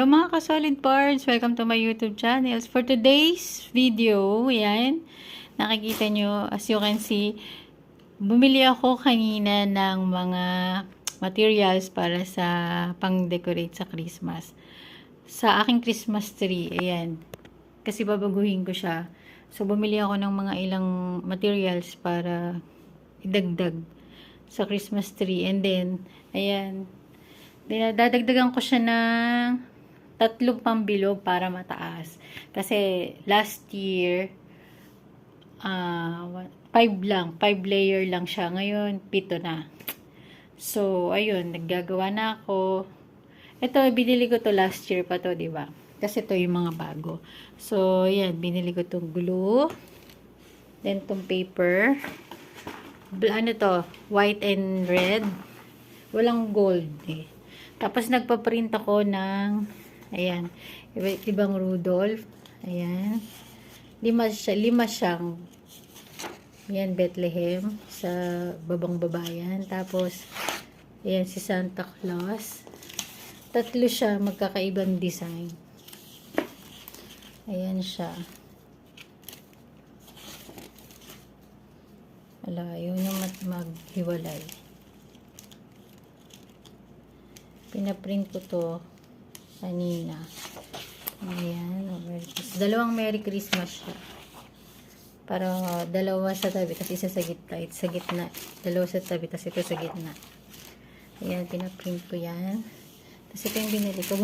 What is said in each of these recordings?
Hello mga ka-solid parts! Welcome to my YouTube channel. For today's video, yan, nakikita nyo, as you can see, bumili ako kanina ng mga materials para sa pang-decorate sa Christmas. Sa aking Christmas tree, ayan. Kasi babaguhin ko siya. So, bumili ako ng mga ilang materials para idagdag sa Christmas tree. And then, ayan, dadagdagan ko siya ng 3 pambilog para mataas. Kasi last year, 5 layer lang siya. Ngayon, 7 na. So, ayun, naggagawa na ako. Ito, binili ko to last year pa to, diba? Kasi ito yung mga bago. So, yan, binili ko tong glue. Then, tong paper. Ano to? White and red. Walang gold eh. Tapos, nagpa-print ako ng, ayan, ibang Rudolph. Ayan. 5 siyang, ayan, Bethlehem, sa babang babayan. Tapos, ayan, si Santa Claus. 3 siya, magkakaibang design. Ayan siya. Wala, yun yung maghiwalay. Pinaprint ko to kanina. Ayan. Dalawang Merry Christmas siya. Para dalawa sa tabi, kasi isa sa gitna. Sa gitna. Dalawa sa tabi, kasi ito sa gitna. Ayan, pinaprint ko yan. Tapos ito yung binili ko.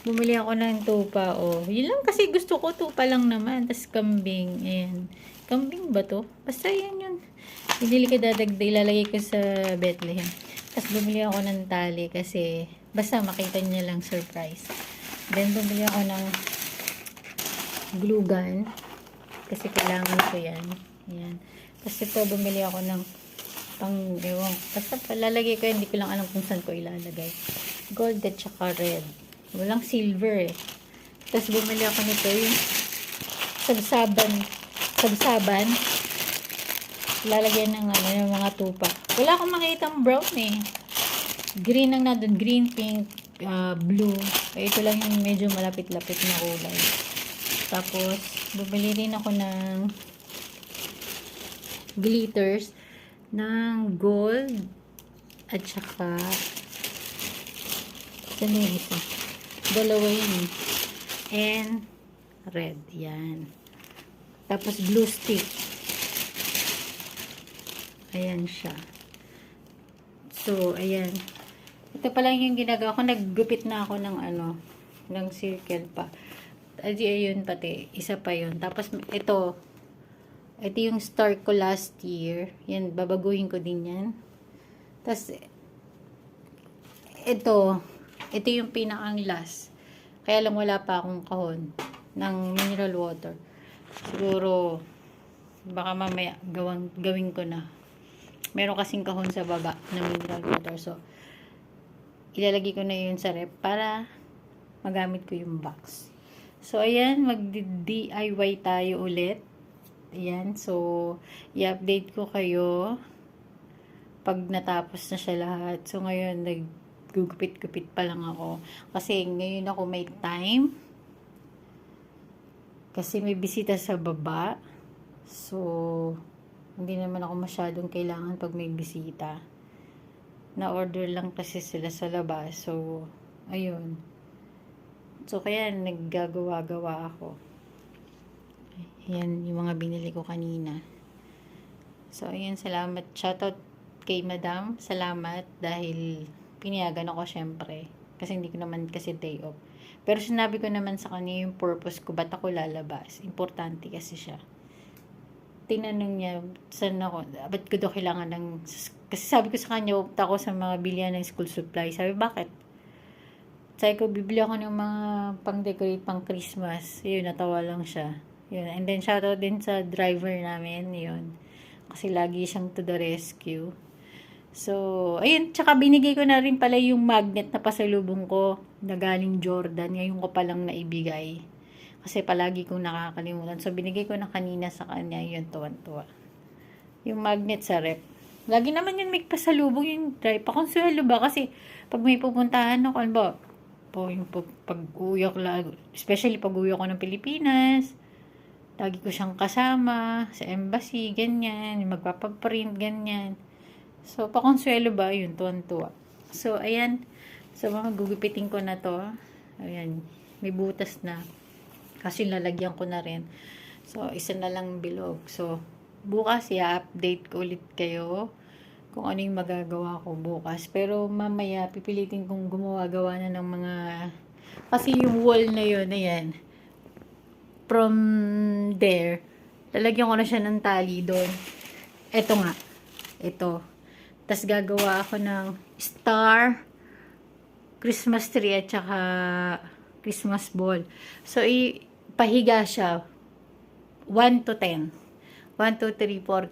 Bumili ako ng tupa. Oh. Yun lang kasi gusto ko. Tupa lang naman. Tapos kambing. Ayan. Kambing ba to? Basta yan yun. Binili ko dadagdag. Ilalagay ko sa Bethlehem. Tapos bumili ako ng tali kasi basta makita niya lang surprise. Then bumili ako ng glue gun kasi kailangan ko yan. Ayan. Tapos ito bumili ako ng ewan. Basta palalagay ko, hindi ko lang alam kung saan ko ilalagay. Gold at saka red. Walang silver eh. Tapos bumili ako nito yung sabsaban. Lalagyan ng yung mga tupa. Wala akong makitang brown eh. Green ang nandun. Green, pink, blue. Ito lang yung medyo malapit-lapit na kulay. Tapos, bumili rin ako ng glitters ng gold at saka saan yung isa? Dalawa yun eh. And red. Yan. Tapos blue stick. Ayan siya. So, ayan. Ito pa lang yung ginagawa ko. Naggupit na ako ng ng circle pa. Ayun pati. Isa pa yun. Tapos, ito yung star ko last year. Yan, babaguhin ko din yan. Tapos, ito yung pinakang last. Kaya lang wala pa akong kahon ng mineral water. Siguro, baka mamaya gawin ko na. Meron kasing kahon sa baba ng mineral water. So, ilalagay ko na yun sa rep para magamit ko yung box. So, ayan, mag-DIY tayo ulit. Ayan, so, i-update ko kayo pag natapos na siya lahat. So, ngayon, naggugupit-gupit pa lang ako. Kasi, ngayon ako may time. Kasi may bisita sa baba. So, hindi naman ako masyadong kailangan pag may bisita. Na-order lang kasi sila sa labas. So, ayun. So, kaya naggagawa-gawa ako. Yan yung mga binili ko kanina. So, ayun. Salamat. Shoutout kay Madam. Salamat dahil pinayagan ako syempre. Kasi hindi ko naman kasi day off. Pero sinabi ko naman sa kanya yung purpose ko. Ba't ako lalabas? Importante kasi siya. Tinanong niya, saan ako, ba't ko daw kailangan ng, kasi sabi ko sa kanya, upta ako sa mga bilihan ng school supply. Sabi, bakit? Sabi ko, bibili ako ng mga pang-decorate, pang-Christmas. Yun, natawa lang siya. Yun. And then, shoutout din sa driver namin. Yun. Kasi lagi siyang to the rescue. So, ayun, tsaka binigay ko na rin pala yung magnet na pasalubong ko na galing Jordan. Ngayon ko palang naibigay. Kasi palagi kong nakakalimutan. So, binigay ko na kanina sa kanya. Yun, tuwan-tuwa. Yung magnet sa rep. Lagi naman yun may pasalubong yung drive. Pakonsuelo ba? Kasi, pag may pupuntahan ako, po yung pag-uwi ko, especially pag-uwi ko ng Pilipinas, lagi ko siyang kasama sa embassy, ganyan, magpapaprint, ganyan. So, pakonsuelo ba, yun, tuwan-tuwa. So, ayan. So, gugupitin ko na to. Ayan, may butas na. Kasi lalagyan ko na rin. So, isa na lang bilog. So, bukas, i-update ko ulit kayo kung ano yung magagawa ko bukas. Pero, mamaya, pipilitin kong gumawa-gawa na ng mga... Kasi yung wall na yun, ayan. From there, lalagyan ko na siya ng tali doon. Ito nga. Ito. Tapos, gagawa ako ng star, Christmas tree, at saka Christmas ball. So, pahiga siya. 1 to 10. 1, 2, 3, 4,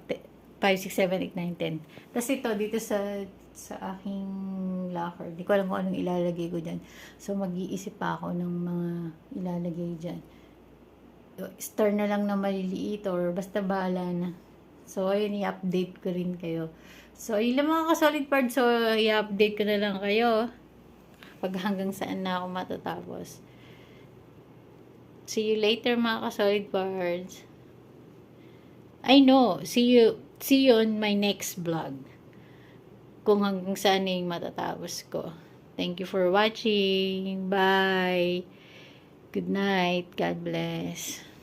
5, 6, 7, 8, 9, 10. Tapos ito, dito sa aking locker. Di ko alam kung anong ilalagay ko dyan. So, mag-iisip pa ako ng mga ilalagay dyan. Star na lang na maliliit or basta bahala na. So, ayun, i-update ko rin kayo. So, yun lang mga ka-solid part. So, i-update ko na lang kayo pag hanggang saan na ako matatapos. See you later mga ka-solid parts. I know. See you on my next vlog. Kung hanggang saan na yung matatapos ko. Thank you for watching. Bye. Good night. God bless.